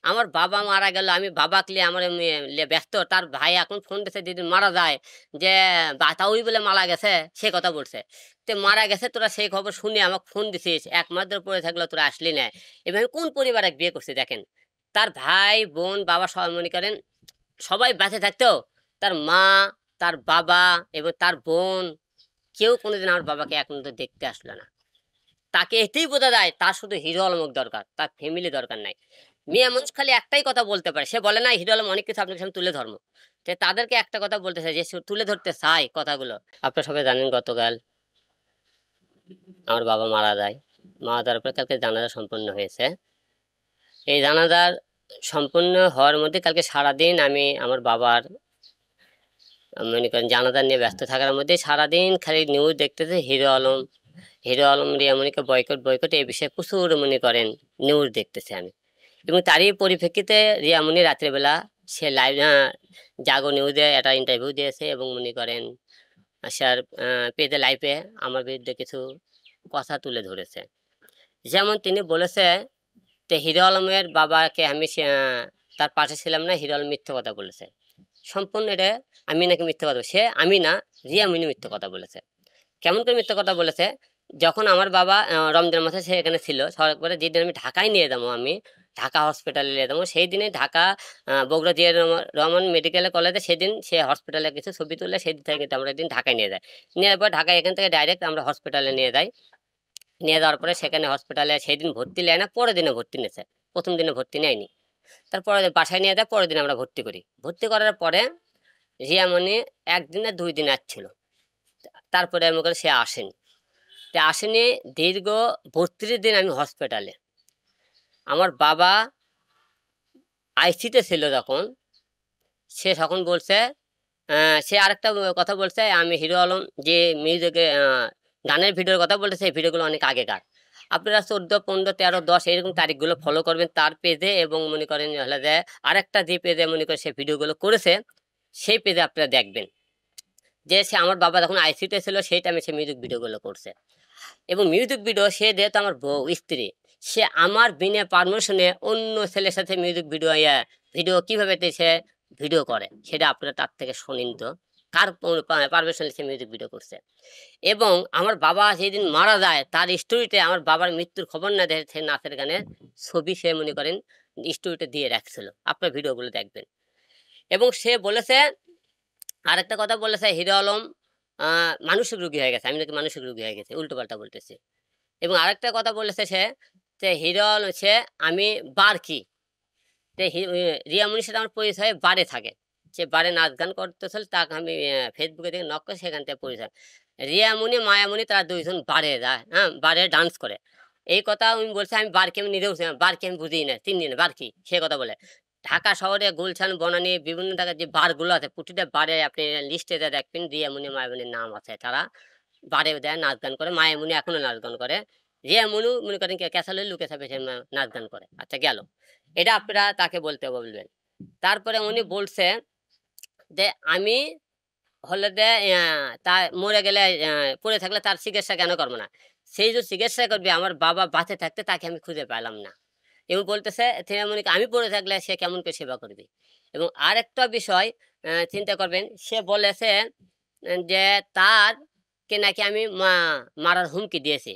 আমার বাবা মারা গেল, আমি বাবাকে লিয়ে আমার ব্যস্ত, তার ভাই এখন ফোন দিছে যেদিন মারা যায় যে বাতাউই বলে মারা গেছে, সে কথা বলছে। তো মারা গেছে, তোরা সেই খবর শুনে আমাকে ফোন দিছিস, 1 মাস ধরে পড়ে থাকলো, তোরা আসলি না। এবং আমি কোন পরিবারে বিয়ে করছি দেখেন, তার ভাই বোন বাবা সবাই মনে করেন সবাই বেঁচে থাকতেও তার মা, তার বাবা এবং তার বোন কেউ কোনোদিন আমার বাবাকে এক নজর দেখতে আসলো না। তাকে এতেই বোঝা যায় তার শুধু হিরো আলমক দরকার, তার ফ্যামিলি দরকার নাই। মেয়ে মানুষ খালি একটাই কথা বলতে পারে, সে বলে না হিরো আলম অনেক কিছু আপনার সামনে তুলে ধর্ম, তো তাদেরকে একটা কথা বলতে চাই যে সে তুলে ধরতে চায় কথাগুলো। আপনারা সবাই জানেন গতকাল আমার বাবা মারা যায়। মারা যাওয়ার পরে কালকে জানাজা সম্পন্ন হয়েছে। এই জানাজার সম্পূর্ণ হওয়ার মধ্যে কালকে সারাদিন আমি আমার বাবার মনে করেন জানাজা নিয়ে ব্যস্ত থাকার মধ্যে সারাদিন খালি নিউজ দেখতেছে হিরো আলম, হিরো আলম রিয়ামণিকে বয়কট বয়কট এই বিষয়ে প্রচুর মনে করেন নিউজ দেখতেছি আমি। এবং তারই পরিপ্রেক্ষিতে রিয়ামণি রাত্রেবেলা সে লাইভ জাগো নিউজে একটা ইন্টারভিউ দিয়েছে এবং মনে করেন স্যার পেজে লাইভে আমার বিরুদ্ধে কিছু কথা তুলে ধরেছে। যেমন তিনি বলেছে যে হিরো আলমের বাবাকে আমি তার পাশে ছিলাম না, হিরো আলম মিথ্যে কথা বলেছে। সম্পূর্ণ এটা আমি নাকি মিথ্যে কথা, সে আমি না, রিয়ামণি মিথ্যে কথা বলেছে। কেমন করে মিথ্যে কথা বলেছে, যখন আমার বাবা রমজান মাসে সে এখানে ছিল, সবার পরে যেদিন আমি ঢাকায় নিয়ে যাবো, আমি ঢাকা হসপিটালে নিয়ে যাবো, সেই দিনে ঢাকা বগুড়া জিয়া রহমান মেডিকেল কলেজে সেদিন সে হসপিটালে কিছু ছবি তুললে, সেই দিন থেকে কিন্তু আমরা একদিন ঢাকায় নিয়ে যাই। নেওয়ার পর ঢাকায় এখান থেকে ডাইরেক্ট আমরা হসপিটালে নিয়ে যাই। নিয়ে যাওয়ার পরে সেখানে হসপিটালে সেই দিন ভর্তি নেয় না, পরের দিনে ভর্তি নিয়েছে, প্রথম দিনে ভর্তি নেয়নি। তারপরে বাসায় নিয়ে যায়, পরের দিন আমরা ভর্তি করি। ভর্তি করার পরে রিয়ামণি 1 দিনে 2 দিন আসছিল, তারপরে আমি করে সে আসেনি। তা আসেনি দীর্ঘ 32 দিন আমি হসপিটালে। আমার বাবা আইসিতে ছিল যখন, সে তখন বলছে সে আরেকটা কথা বলছে, আমি হিরো আলম যে মিউজিকে গানের ভিডিওর কথা বলতেছে, এই ভিডিওগুলো অনেক আগেকার। আপনারা 14, 15, 13, 10 এরকম তারিখগুলো ফলো করবেন তার পেজে, এবং মনে করেন হলে যে আরেকটা যে পেজে মনে করেন সে ভিডিওগুলো করেছে, সেই পেজে আপনারা দেখবেন যে সে আমার বাবা যখন আইসিতে ছিল সেই টাইমে সে মিউজিক ভিডিওগুলো করছে। এবং মিউজিক ভিডিও সে যেহেতু আমার বউ স্ত্রী, সে আমার বিনা পারমিশনে অন্য ছেলের সাথে মিউজিক ভিডিও ভিডিও কিভাবে সে ভিডিও করে সেটা আপনারা তার থেকে শুনিন তো, কার পারমিশনে সে মিউজিক ভিডিও করছে। এবং আমার বাবা যেদিন মারা যায় তার স্টোরিতে আমার বাবার মৃত্যুর খবর না দেখে সে নাচের গানের ছবি সে মনে করেন স্টোরিতে দিয়ে রাখছিল, আপনার ভিডিওগুলো দেখবেন। এবং সে বলেছে আরেকটা কথা বলেছে, হিরো আলম মানসিক রোগী হয়ে গেছে, আমি নাকি মানসিক রোগী হয়ে গেছে, উল্টো পাল্টা বলতেছে। এবং আরেকটা কথা বলেছে সে যে হিরো হচ্ছে আমি বার কি, যে রিয়ামণির সাথে আমার পরিচয় বারে থাকে, সে বারে নাচ গান করতেছিল, তাকে আমি ফেসবুকে দেখে নক করে সেখান থেকে পরিচয়। রিয়ামণি মায়ামণি তারা 2জন বারে যায়, হ্যাঁ বারে ডান্স করে। এই কথা আমি বলছি, আমি বার কি আমি নিজেও বার কি আমি বুঝি না, 3 দিন বার কি সে কথা বলে। ঢাকা শহরে গুলশান বনানী বিভিন্ন জায়গায় যে বারগুলো আছে, প্রতিটা বারে আপনি লিস্টে দেখবেন রিয়ামণি মায়ামণির নাম আছে, তারা বারে দেয় নাচ গান করে। মায়ামণি এখনো নাচ গান করে, রিয়ামণি মনে করেন ক্যাসালের লুকে থাকবে সে নাচ গান করে। আচ্ছা গেল, এটা আপনারা তাকে বলতে বলবেন। তারপরে উনি বলছে যে আমি হলে যে তা মরে গেলে পড়ে থাকলে তার চিকিৎসা কেন করবো না, সেই যে চিকিৎসা করবে আমার বাবা বাঁচে থাকতে তাকে আমি খুঁজে পেলাম না। এবং বলতেছে মনে আমি পড়ে থাকলে সে কেমন করে সেবা করবে। এবং আরেকটা বিষয় চিন্তা করবেন, সে বলেছে যে তার কে নাকি আমি মারার হুমকি দিয়েছি।